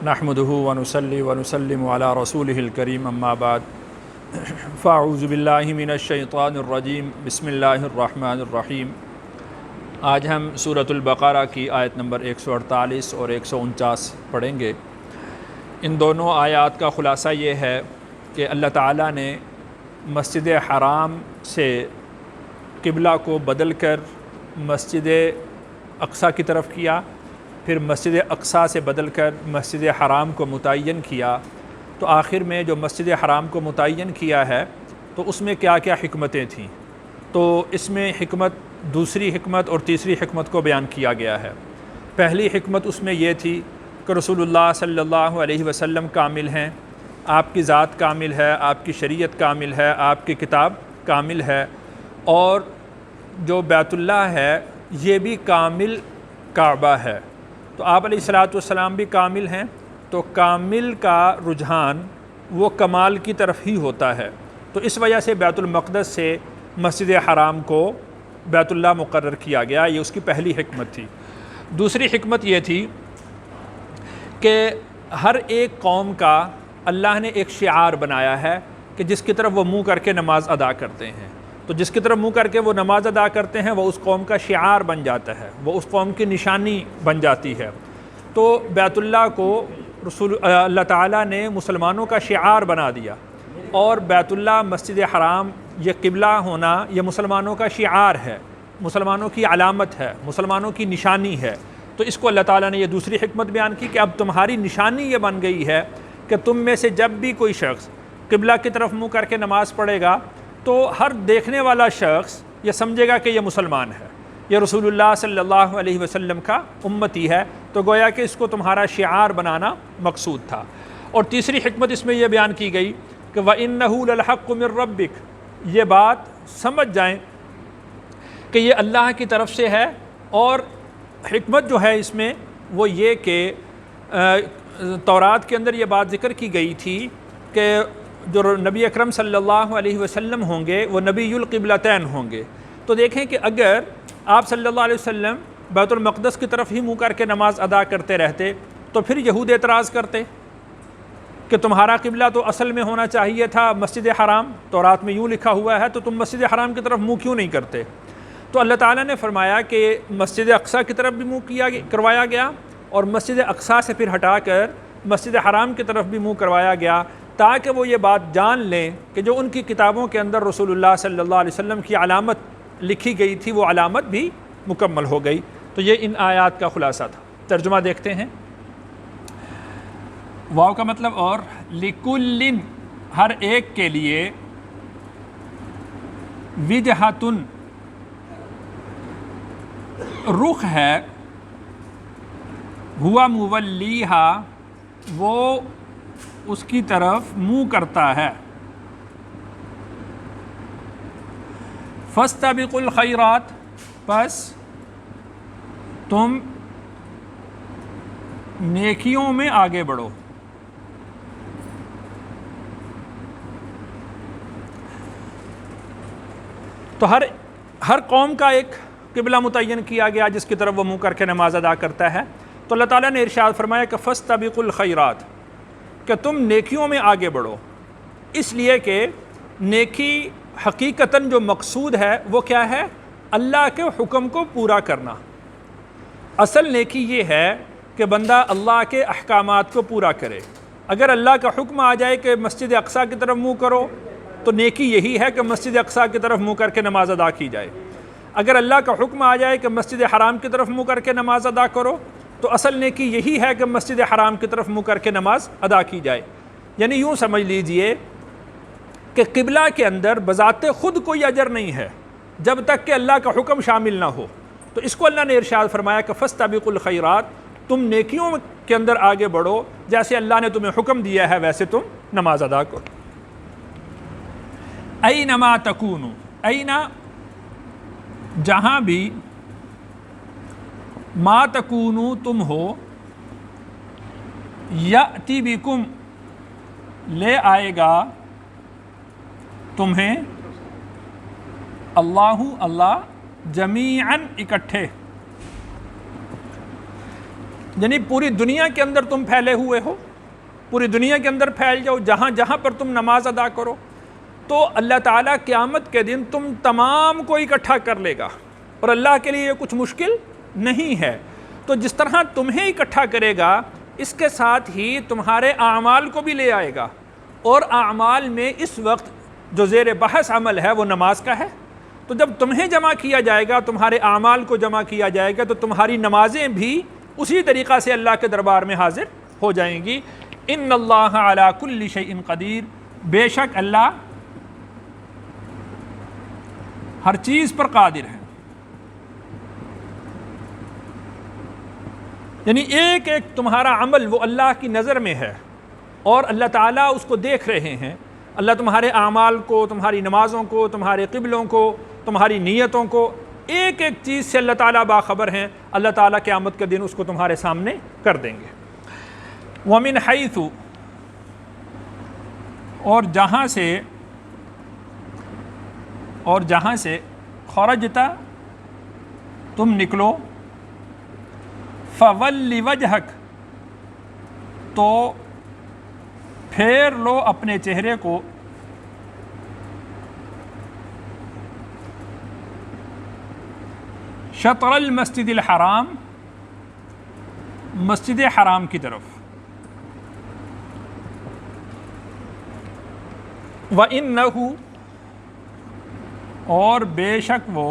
نحمدہ ونصلی ونسلم علی رسولہ الکریم اما بعد فاعوذ باللہ من الشیطان الرجیم بسم اللہ الرحمن الرحیم۔ آج ہم سورۃ البقرہ کی آیت نمبر 148 اور 149 پڑھیں گے۔ ان دونوں آیات کا خلاصہ یہ ہے کہ اللہ تعالیٰ نے مسجد حرام سے قبلہ کو بدل کر مسجد اقصیٰ کی طرف کیا، پھر مسجد اقصیٰ سے بدل کر مسجد حرام کو متعین کیا۔ تو آخر میں جو مسجد حرام کو متعین کیا ہے تو اس میں کیا کیا حکمتیں تھیں، تو اس میں دوسری حکمت اور تیسری حکمت کو بیان کیا گیا ہے۔ پہلی حکمت اس میں یہ تھی کہ رسول اللہ صلی اللہ علیہ وسلم کامل ہیں، آپ کی ذات کامل ہے، آپ کی شریعت کامل ہے، آپ کی کتاب کامل ہے، اور جو بیت اللہ ہے یہ بھی کامل کعبہ ہے۔ تو آپ علیہ السلام بھی کامل ہیں، تو کامل کا رجحان وہ کمال کی طرف ہی ہوتا ہے۔ تو اس وجہ سے بیت المقدس سے مسجد حرام کو بیت اللہ مقرر کیا گیا، یہ اس کی پہلی حکمت تھی۔ دوسری حکمت یہ تھی کہ ہر ایک قوم کا اللہ نے ایک شعار بنایا ہے کہ جس کی طرف وہ منہ کر کے نماز ادا کرتے ہیں، تو جس کی طرف منہ کر کے وہ نماز ادا کرتے ہیں وہ اس قوم کا شعار بن جاتا ہے، وہ اس قوم کی نشانی بن جاتی ہے۔ تو بیت اللہ کو اللہ تعالیٰ نے مسلمانوں کا شعار بنا دیا، اور بیت اللہ مسجد حرام یہ قبلہ ہونا یہ مسلمانوں کا شعار ہے، مسلمانوں کی علامت ہے، مسلمانوں کی نشانی ہے۔ تو اس کو اللہ تعالیٰ نے یہ دوسری حکمت بیان کی کہ اب تمہاری نشانی یہ بن گئی ہے کہ تم میں سے جب بھی کوئی شخص قبلہ کی طرف منہ کر کے نماز پڑھے گا تو ہر دیکھنے والا شخص یہ سمجھے گا کہ یہ مسلمان ہے، یہ رسول اللہ صلی اللہ علیہ وسلم کا امتی ہے۔ تو گویا کہ اس کو تمہارا شعار بنانا مقصود تھا۔ اور تیسری حکمت اس میں یہ بیان کی گئی کہ وَإِنَّهُ لَلْحَقُّ مِن رَبِّكَ، یہ بات سمجھ جائیں کہ یہ اللہ کی طرف سے ہے۔ اور حکمت جو ہے اس میں وہ یہ کہ تورات کے اندر یہ بات ذکر کی گئی تھی کہ جو نبی اکرم صلی اللہ علیہ وسلم ہوں گے وہ نبی القبلتین ہوں گے۔ تو دیکھیں کہ اگر آپ صلی اللہ علیہ وسلم بیت المقدس کی طرف ہی منہ کر کے نماز ادا کرتے رہتے تو پھر یہود اعتراض کرتے کہ تمہارا قبلہ تو اصل میں ہونا چاہیے تھا مسجد حرام، تورات میں یوں لکھا ہوا ہے، تو تم مسجد حرام کی طرف منہ کیوں نہیں کرتے؟ تو اللہ تعالیٰ نے فرمایا کہ مسجد اقصیٰ کی طرف بھی منہ کروایا گیا، اور مسجد اقصیٰ سے پھر ہٹا کر مسجد حرام کی طرف بھی منہ کروایا گیا، تاکہ وہ یہ بات جان لیں کہ جو ان کی کتابوں کے اندر رسول اللہ صلی اللہ علیہ وسلم کی علامت لکھی گئی تھی وہ علامت بھی مکمل ہو گئی۔ تو یہ ان آیات کا خلاصہ تھا۔ ترجمہ دیکھتے ہیں۔ واو کا مطلب اور لِكُلٍّ، ہر ایک کے لیے، وجہتن، رخ ہے، ہوا مولیہا، وہ اس کی طرف منہ کرتا ہے۔ فاستبقوا الخیرات، پس تم نیکیوں میں آگے بڑھو۔ تو ہر قوم کا ایک قبلہ متعین کیا گیا جس کی طرف وہ منہ کر کے نماز ادا کرتا ہے۔ تو اللہ تعالیٰ نے ارشاد فرمایا کہ فاستبقوا الخیرات، کہ تم نیکیوں میں آگے بڑھو، اس لیے کہ نیکی حقیقتاً جو مقصود ہے وہ کیا ہے؟ اللہ کے حکم کو پورا کرنا۔ اصل نیکی یہ ہے کہ بندہ اللہ کے احکامات کو پورا کرے۔ اگر اللہ کا حکم آ جائے کہ مسجد اقصیٰ کی طرف منہ کرو تو نیکی یہی ہے کہ مسجد اقصیٰ کی طرف منہ کر کے نماز ادا کی جائے۔ اگر اللہ کا حکم آ جائے کہ مسجد حرام کی طرف منہ کر کے نماز ادا کرو تو اصل نیکی یہی ہے کہ مسجد حرام کی طرف منہ کر کے نماز ادا کی جائے۔ یعنی یوں سمجھ لیجئے کہ قبلہ کے اندر بذات خود کوئی اجر نہیں ہے جب تک کہ اللہ کا حکم شامل نہ ہو۔ تو اس کو اللہ نے ارشاد فرمایا کہ فاستبقوا الخیرات، تم نیکیوں کے اندر آگے بڑھو، جیسے اللہ نے تمہیں حکم دیا ہے ویسے تم نماز ادا کرو۔ اینما تکونوا، اینا جہاں بھی، ما تکونوا تم ہو، یأتی بکم لے آئے گا تمہیں، اللہ جمیعاً اکٹھے، یعنی پوری دنیا کے اندر تم پھیلے ہوئے ہو، پوری دنیا کے اندر پھیل جاؤ، جہاں جہاں پر تم نماز ادا کرو، تو اللہ تعالیٰ قیامت کے دن تم تمام کو اکٹھا کر لے گا، اور اللہ کے لیے یہ کچھ مشکل نہیں ہے۔ تو جس طرح تمہیں اکٹھا کرے گا، اس کے ساتھ ہی تمہارے اعمال کو بھی لے آئے گا، اور اعمال میں اس وقت جو زیر بحث عمل ہے وہ نماز کا ہے۔ تو جب تمہیں جمع کیا جائے گا، تمہارے اعمال کو جمع کیا جائے گا، تو تمہاری نمازیں بھی اسی طریقہ سے اللہ کے دربار میں حاضر ہو جائیں گی۔ ان اللہ علی کل شیء قدیر، بے شک اللہ ہر چیز پر قادر ہے۔ یعنی ایک ایک تمہارا عمل وہ اللہ کی نظر میں ہے، اور اللہ تعالیٰ اس کو دیکھ رہے ہیں۔ اللہ تمہارے اعمال کو، تمہاری نمازوں کو، تمہارے قبلوں کو، تمہاری نیتوں کو، ایک ایک چیز سے اللہ تعالیٰ باخبر ہیں۔ اللہ تعالیٰ قیامت کے دن اس کو تمہارے سامنے کر دیں گے۔ وَمِنْ حَيْثُ، اور جہاں سے خرجت تم نکلو، فَوَلِّ وَجْهَكَ، تو پھیر لو اپنے چہرے کو، شطر المسجد الحرام، مسجد حرام کی طرف، وَإِنَّهُ، اور بے شک وہ،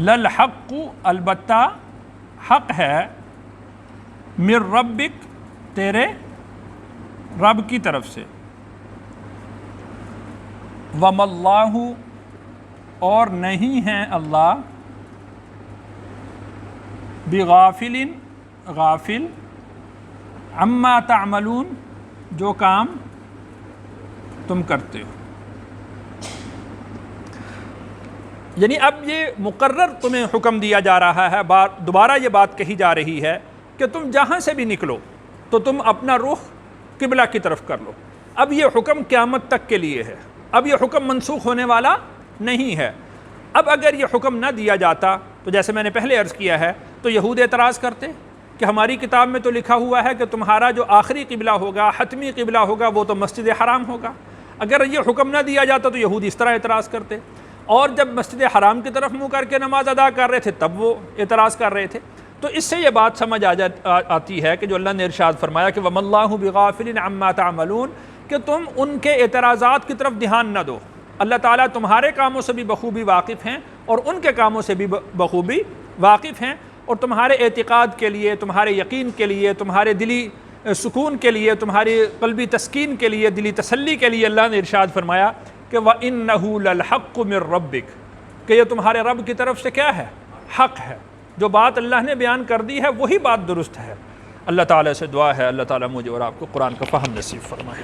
لَلْحَقُّ، البتہ حق ہے، مِن رَبِّک، تیرے رب کی طرف سے، وَمَا اللَّهُ، اور نہیں ہے اللہ، بغافل، غافل، عما تعملون، جو کام تم کرتے ہو۔ یعنی اب یہ مقرر تمہیں حکم دیا جا رہا ہے، دوبارہ یہ بات کہی جا رہی ہے کہ تم جہاں سے بھی نکلو تو تم اپنا رخ قبلہ کی طرف کر لو۔ اب یہ حکم قیامت تک کے لیے ہے، اب یہ حکم منسوخ ہونے والا نہیں ہے۔ اب اگر یہ حکم نہ دیا جاتا تو جیسے میں نے پہلے عرض کیا ہے، تو یہود اعتراض کرتے کہ ہماری کتاب میں تو لکھا ہوا ہے کہ تمہارا جو آخری قبلہ ہوگا، حتمی قبلہ ہوگا، وہ تو مسجد حرام ہوگا۔ اگر یہ حکم نہ دیا جاتا تو یہود اس طرح اعتراض کرتے، اور جب مسجد حرام کی طرف منہ کر کے نماز ادا کر رہے تھے تب وہ اعتراض کر رہے تھے۔ تو اس سے یہ بات سمجھ آتی ہے کہ جو اللہ نے ارشاد فرمایا کہ وَمَا اللَّهُ بِغَافِلٍ عَمَّا تَعْمَلُونَ، کہ تم ان کے اعتراضات کی طرف دھیان نہ دو۔ اللہ تعالیٰ تمہارے کاموں سے بھی بخوبی واقف ہیں، اور ان کے کاموں سے بھی بخوبی واقف ہیں، اور تمہارے اعتقاد کے لیے، تمہارے یقین کے لیے، تمہارے دلی سکون کے لیے، تمہاری قلبی تسکین کے لیے، دلی تسلی کے لیے اللہ نے ارشاد فرمایا کہ وَإِنَّهُ لَلْحَقُّ مِن رَبِّكَ، کہ یہ تمہارے رب کی طرف سے کیا ہے؟ حق ہے۔ جو بات اللہ نے بیان کر دی ہے وہی بات درست ہے۔ اللہ تعالیٰ سے دعا ہے اللہ تعالیٰ مجھے اور آپ کو قرآن کا فہم نصیب فرمائے۔